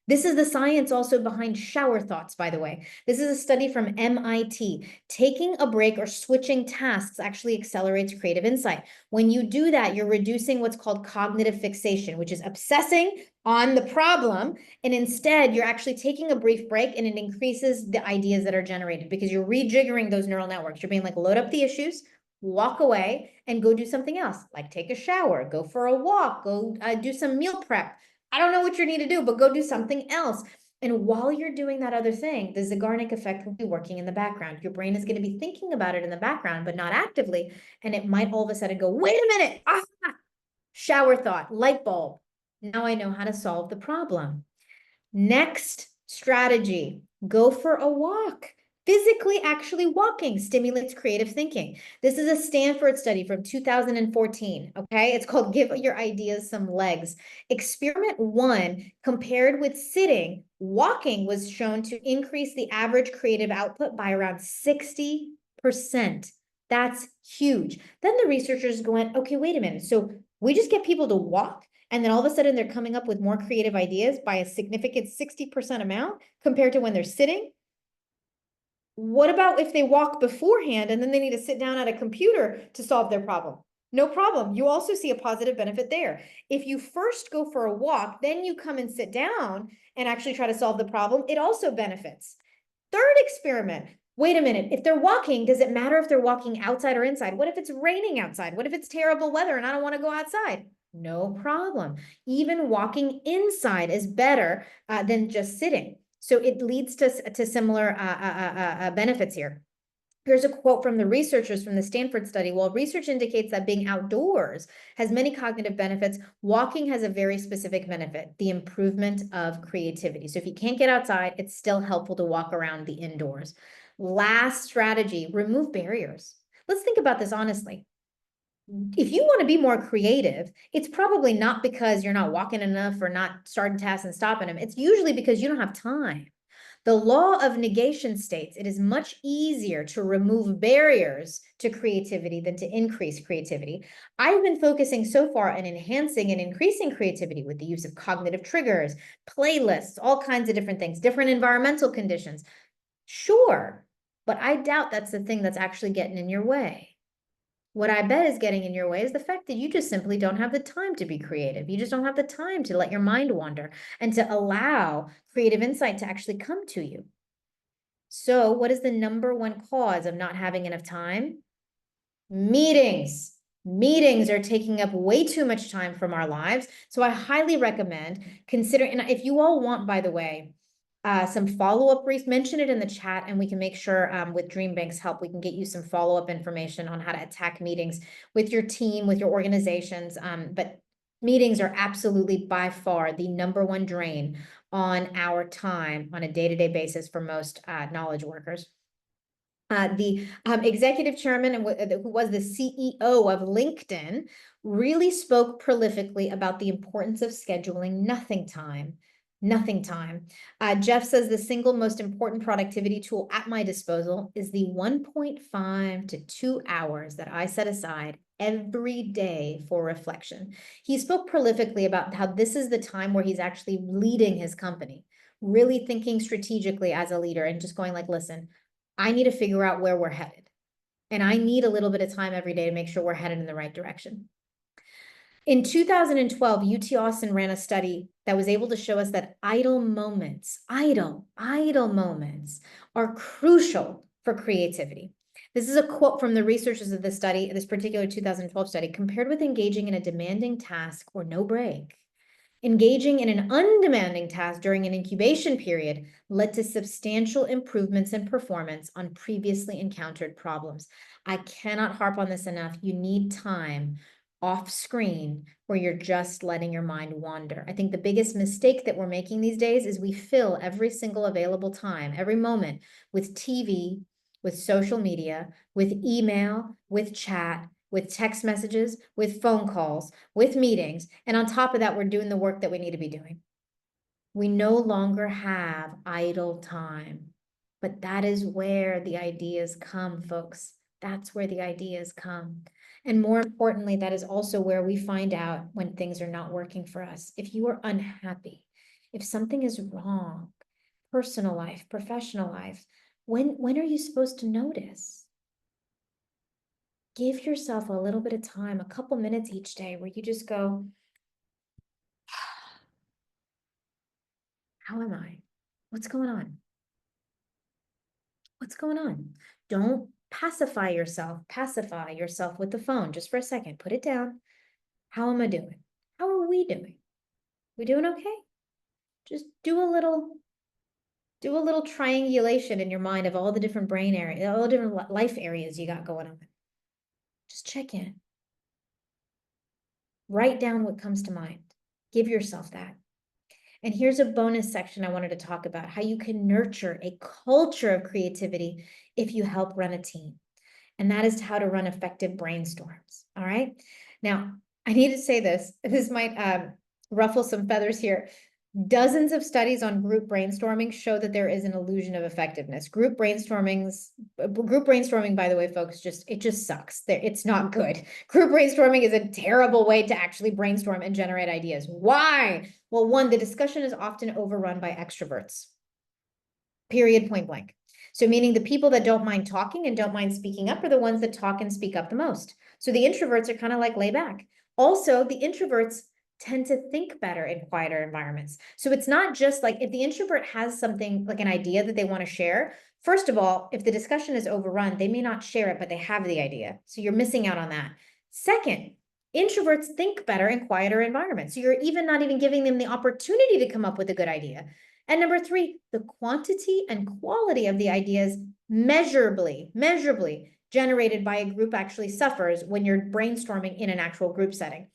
This is the science also behind shower thoughts, by the way. This is a study from MIT. Taking a break or switching tasks actually accelerates creative insight. When you do that, you're reducing what's called cognitive fixation, which is obsessing on the problem. And instead, you're actually taking a brief break and it increases the ideas that are generated because you're rejiggering those neural networks. You're being like, load up the issues, walk away and go do something else, like take a shower, go for a walk, go do some meal prep. I don't know what you need to do, but go do something else. And while you're doing that other thing, the Zygarnik effect will be working in the background. Your brain is going to be thinking about it in the background, but not actively. And it might all of a sudden go, wait a minute, shower thought, light bulb. Now I know how to solve the problem. Next strategy, go for a walk. Physically actually walking stimulates creative thinking. This is a Stanford study from 2014, okay? It's called Give Your Ideas Some Legs. Experiment 1, compared with sitting, walking was shown to increase the average creative output by around 60%. That's huge. Then the researchers went, okay, wait a minute. So we just get people to walk, and then all of a sudden they're coming up with more creative ideas by a significant 60% amount compared to when they're sitting? What about if they walk beforehand and then they need to sit down at a computer to solve their problem? No problem. You also see a positive benefit there. If you first go for a walk, then you come and sit down and actually try to solve the problem, it also benefits. Third experiment. Wait a minute. If they're walking, does it matter if they're walking outside or inside? What if it's raining outside? What if it's terrible weather and I don't want to go outside? No problem. Even walking inside is better than just sitting. So it leads to similar benefits here. Here's a quote from the researchers from the Stanford study. While research indicates that being outdoors has many cognitive benefits, walking has a very specific benefit, the improvement of creativity. So if you can't get outside, it's still helpful to walk around the indoors. Last strategy, remove barriers. Let's think about this honestly. If you want to be more creative, it's probably not because you're not walking enough or not starting tasks and stopping them. It's usually because you don't have time. The law of negation states it is much easier to remove barriers to creativity than to increase creativity. I've been focusing so far on enhancing and increasing creativity with the use of cognitive triggers, playlists, all kinds of different things, different environmental conditions. Sure, but I doubt that's the thing that's actually getting in your way. What I bet is getting in your way is the fact that you just simply don't have the time to be creative. You just don't have the time to let your mind wander and to allow creative insight to actually come to you. So what is the number one cause of not having enough time? Meetings. Meetings are taking up way too much time from our lives. So I highly recommend considering, and if you all want, by the way, some follow-up briefs, mention it in the chat and we can make sure with DreamBank's help, we can get you some follow-up information on how to attack meetings with your team, with your organizations. But meetings are absolutely by far the number one drain on our time on a day-to-day basis for most knowledge workers. The executive chairman and who was the CEO of LinkedIn really spoke prolifically about the importance of scheduling nothing time. Nothing time. Jeff says the single most important productivity tool at my disposal is the 1.5 to 2 hours that I set aside every day for reflection. He spoke prolifically about how this is the time where he's actually leading his company, really thinking strategically as a leader and just going like, listen, I need to figure out where we're headed. And I need a little bit of time every day to make sure we're headed in the right direction. In 2012, UT Austin ran a study that was able to show us that idle moments are crucial for creativity. This is a quote from the researchers of this study, this particular 2012 study. Compared with engaging in a demanding task or no break, engaging in an undemanding task during an incubation period led to substantial improvements in performance on previously encountered problems. I cannot harp on this enough. You need time off screen where you're just letting your mind wander. I think the biggest mistake that we're making these days is we fill every single available time, every moment, with TV, with social media, with email, with chat, with text messages, with phone calls, with meetings. And on top of that, we're doing the work that we need to be doing. We no longer have idle time, but that is where the ideas come, folks. That's where the ideas come. And more importantly, that is also where we find out when things are not working for us. If you are unhappy, if something is wrong, personal life, professional life, when are you supposed to notice? Give yourself a little bit of time, a couple minutes each day where you just go, how am I? What's going on? What's going on? Don't pacify yourself with the phone just for a second. Put it down. How am I doing? How are we doing? We doing okay? Just do a little triangulation in your mind of all the different brain areas, all the different life areas you got going on. Just check in. Write down what comes to mind. Give yourself that. And here's a bonus section I wanted to talk about, how you can nurture a culture of creativity if you help run a team. And that is how to run effective brainstorms. All right. Now, I need to say this. This might ruffle some feathers here. Dozens of studies on group brainstorming show that there is an illusion of effectiveness. Group brainstorming, by the way, folks, it just sucks. It's not good. Group brainstorming is a terrible way to actually brainstorm and generate ideas. Why? Well, one, the discussion is often overrun by extroverts. Period, point blank. So meaning the people that don't mind talking and don't mind speaking up are the ones that talk and speak up the most. So the introverts are kind of like lay back. Also, the introverts tend to think better in quieter environments. So it's not just like if the introvert has something like an idea that they want to share, first of all, if the discussion is overrun, they may not share it, but they have the idea. So you're missing out on that. Second, introverts think better in quieter environments. So you're even not even giving them the opportunity to come up with a good idea. And number three, the quantity and quality of the ideas measurably generated by a group actually suffers when you're brainstorming in an actual group setting.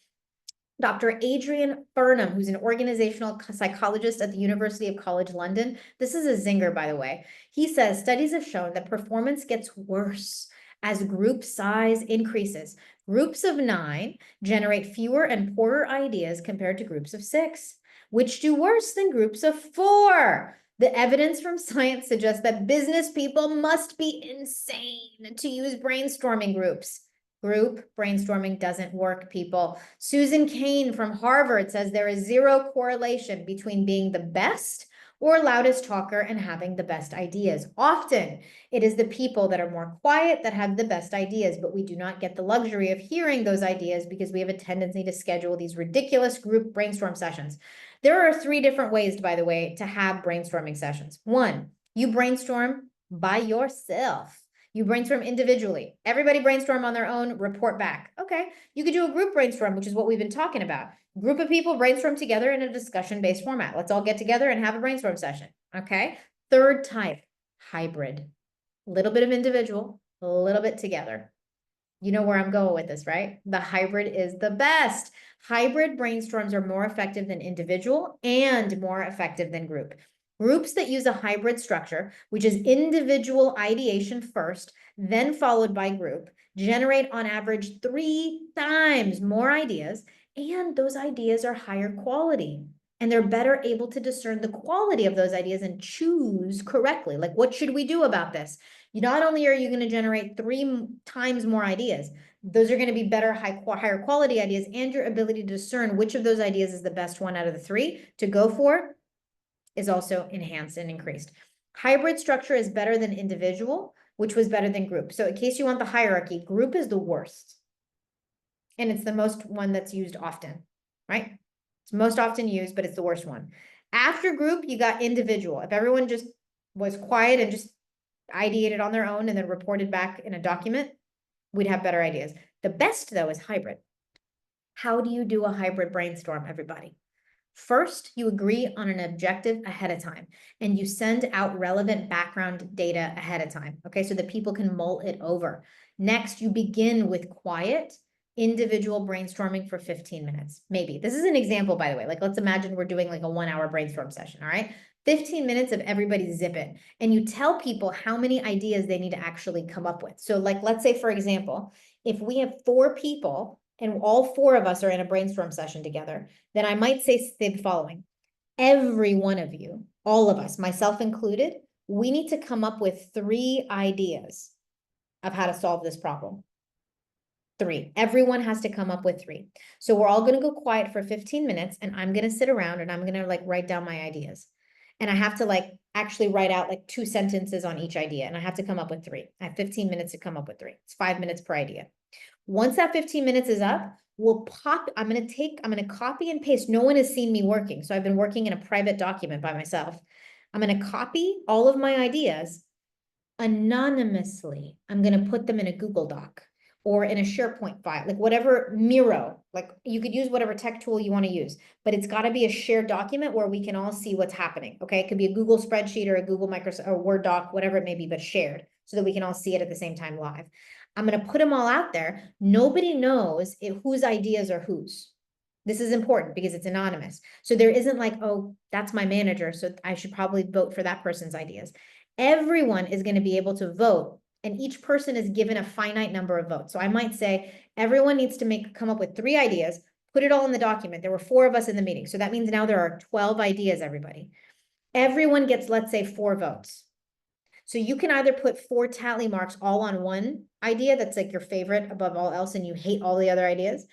Dr. Adrian Burnham, who's an organizational psychologist at the University of College London, this is a zinger, by the way. He says studies have shown that performance gets worse as group size increases. Groups of 9 generate fewer and poorer ideas compared to groups of 6, which do worse than groups of 4. The evidence from science suggests that business people must be insane to use brainstorming groups. Group brainstorming doesn't work, people. Susan Cain from Harvard says there is zero correlation between being the best or loudest talker and having the best ideas. Often, it is the people that are more quiet that have the best ideas, but we do not get the luxury of hearing those ideas because we have a tendency to schedule these ridiculous group brainstorm sessions. There are 3 different ways, by the way, to have brainstorming sessions. 1, you brainstorm by yourself. You brainstorm individually. Everybody brainstorm on their own, report back. Okay, you could do a group brainstorm, which is what we've been talking about. Group of people brainstorm together in a discussion-based format. Let's all get together and have a brainstorm session. Okay, third type, hybrid. A little bit of individual, a little bit together. You know where I'm going with this, right? The hybrid is the best. Hybrid brainstorms are more effective than individual and more effective than group. Groups that use a hybrid structure, which is individual ideation first, then followed by group, generate on average 3 times more ideas, and those ideas are higher quality. And they're better able to discern the quality of those ideas and choose correctly. Like, what should we do about this? Not only are you going to generate 3 times more ideas, those are going to be better, higher quality ideas, and your ability to discern which of those ideas is the best one out of the 3 to go for is also enhanced and increased. Hybrid structure is better than individual, which was better than group. So in case you want the hierarchy, group is the worst. And it's the most one that's used often, right? It's most often used, but it's the worst one. After group, you got individual. If everyone just was quiet and just ideated on their own and then reported back in a document, we'd have better ideas. The best, though, is hybrid. How do you do a hybrid brainstorm, everybody? First, you agree on an objective ahead of time, and you send out relevant background data ahead of time, okay, so that people can mull it over. Next, you begin with quiet, individual brainstorming for 15 minutes, maybe. This is an example, by the way. Like, let's imagine we're doing like a 1-hour brainstorm session, all right? 15 minutes of everybody zip it, and you tell people how many ideas they need to actually come up with. So like, let's say, for example, if we have 4 people and all 4 of us are in a brainstorm session together, then I might say the following. Every one of you, all of us, myself included, we need to come up with 3 ideas of how to solve this problem. 3. Everyone has to come up with 3. So we're all going to go quiet for 15 minutes, and I'm going to sit around and I'm going to like write down my ideas. And I have to like actually write out like 2 sentences on each idea, and I have to come up with 3. I have 15 minutes to come up with 3. It's 5 minutes per idea. Once that 15 minutes is up, I'm going to copy and paste. No one has seen me working. So I've been working in a private document by myself. I'm going to copy all of my ideas anonymously. I'm going to put them in a Google Doc or in a SharePoint file, like whatever Miro, like you could use whatever tech tool you want to use, but it's got to be a shared document where we can all see what's happening. Okay. It could be a Google spreadsheet or a Google Microsoft or Word doc, whatever it may be, but shared so that we can all see it at the same time live. I'm going to put them all out there. Nobody knows whose ideas are whose. This is important because it's anonymous. So there isn't like, oh, that's my manager, so I should probably vote for that person's ideas. Everyone is going to be able to vote, and each person is given a finite number of votes. So I might say everyone needs to come up with 3 ideas, put it all in the document. There were 4 of us in the meeting. So that means now there are 12 ideas, everybody. Everyone gets, let's say, 4 votes. So you can either put 4 tally marks all on one idea that's like your favorite above all else and you hate all the other ideas,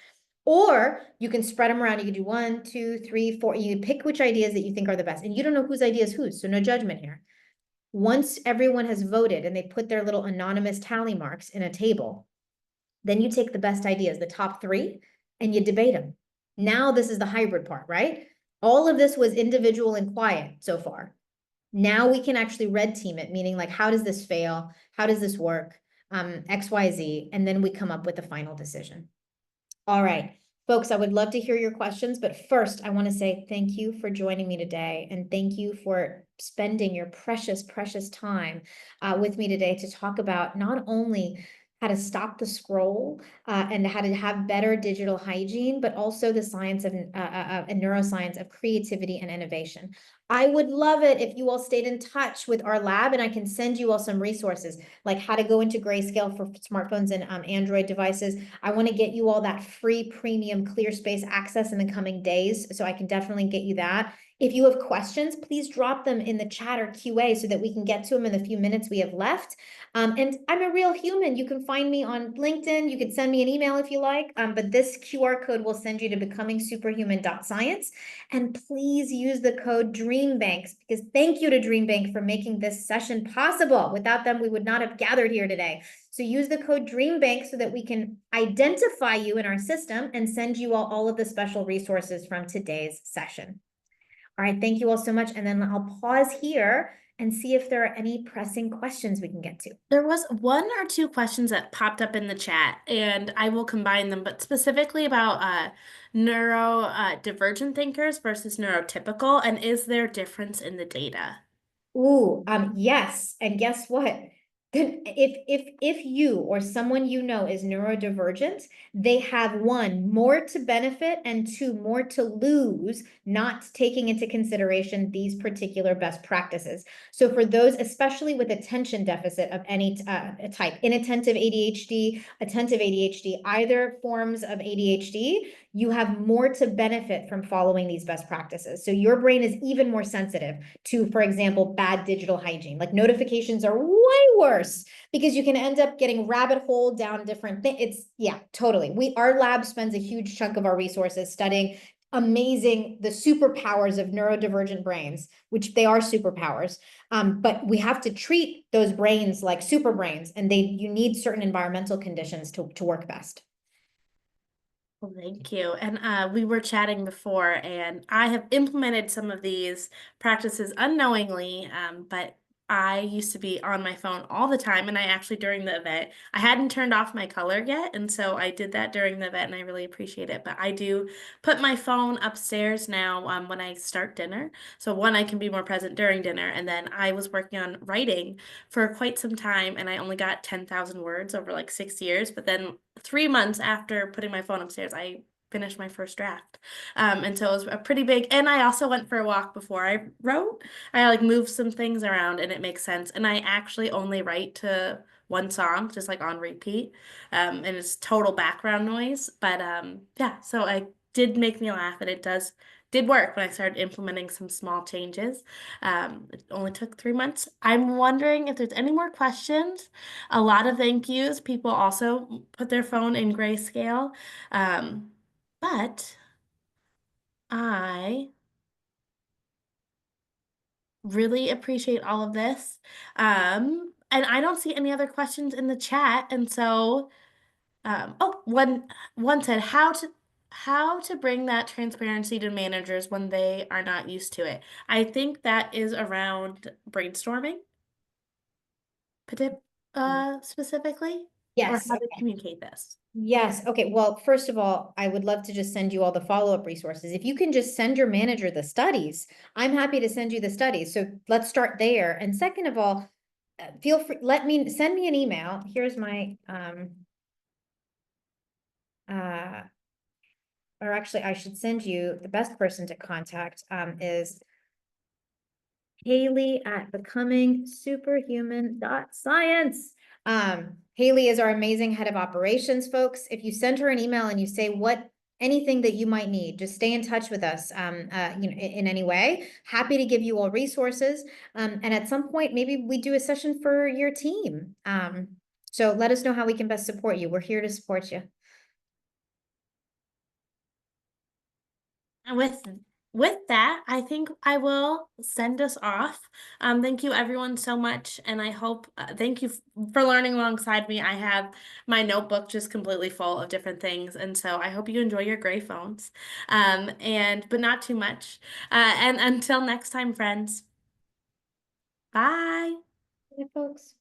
or you can spread them around. You can do 1, 2, 3, 4. You can pick which ideas that you think are the best, and you don't know whose idea is whose, so no judgment here. Once everyone has voted and they put their little anonymous tally marks in a table, then you take the best ideas, the top 3, and you debate them. Now this is the hybrid part, right? All of this was individual and quiet so far. Now we can actually red team it, meaning like, how does this fail? How does this work? X, Y, Z, and then we come up with the final decision. All right, folks, I would love to hear your questions, but first I want to say thank you for joining me today, and thank you for spending your precious, precious time with me today to talk about not only how to stop the scroll and how to have better digital hygiene, but also the science of and neuroscience of creativity and innovation. I would love it if you all stayed in touch with our lab, and I can send you all some resources like how to go into grayscale for smartphones and Android devices. I want to get you all that free premium ClearSpace access in the coming days, so I can definitely get you that. If you have questions, please drop them in the chat or QA so that we can get to them in the few minutes we have left. And I'm a real human. You can find me on LinkedIn. You can send me an email if you like, but this QR code will send you to becomingsuperhuman.science. And please use the code DreamBank, because thank you to DreamBank for making this session possible. Without them, we would not have gathered here today. So use the code DreamBank so that we can identify you in our system and send you all of the special resources from today's session. All right, thank you all so much. And then I'll pause here and see if there are any pressing questions we can get to. There was 1 or 2 questions that popped up in the chat, and I will combine them, but specifically about neurodivergent thinkers versus neurotypical, and is there difference in the data? Ooh, yes. And guess what? If you or someone you know is neurodivergent, they have 1, more to benefit, and 2, more to lose, not taking into consideration these particular best practices. So for those, especially with attention deficit of any type, inattentive ADHD, attentive ADHD, either forms of ADHD, you have more to benefit from following these best practices. So your brain is even more sensitive to, for example, bad digital hygiene. Like notifications are way worse because you can end up getting rabbit hole down different things. Yeah, totally. Our lab spends a huge chunk of our resources studying the superpowers of neurodivergent brains, which they are superpowers. But we have to treat those brains like super brains, and you need certain environmental conditions to work best. Well, thank you. And we were chatting before, and I have implemented some of these practices unknowingly, but I used to be on my phone all the time, and I actually, during the event, I hadn't turned off my color yet, and so I did that during the event, and I really appreciate it. But I do put my phone upstairs now when I start dinner. So one, I can be more present during dinner, and then I was working on writing for quite some time, and I only got 10,000 words over like 6 years, but then 3 months after putting my phone upstairs, I finished my first draft. And so it was a pretty big, and I also went for a walk before I wrote. I like moved some things around and it makes sense. And I actually only write to 1 song, just like on repeat. And it's total background noise. But yeah, so I did make me laugh, and it did work when I started implementing some small changes. It only took 3 months. I'm wondering if there's any more questions. A lot of thank yous. People also put their phone in grayscale. But I really appreciate all of this. And I don't see any other questions in the chat. And so, oh, one said how to bring that transparency to managers when they are not used to it. I think that is around brainstorming, specifically, or Yes. how to communicate this. Yes. Okay. Well, first of all, I would love to just send you all the follow-up resources. If you can just send your manager the studies, I'm happy to send you the studies. So let's start there. And second of all, feel free, send me an email. Here's my, or actually I should send you, the best person to contact is Haley at becomingsuperhuman.science. Haley is our amazing head of operations, folks. If you send her an email and you say anything that you might need, just stay in touch with us, in any way. Happy to give you all resources. And at some point, maybe we do a session for your team. So let us know how we can best support you. We're here to support you. And with that, I think I will send us off. Thank you everyone so much, and I hope thank you for learning alongside me. I have my notebook just completely full of different things, and so I hope you enjoy your gray phones, but not too much. And until next time, friends. Bye. Bye, folks.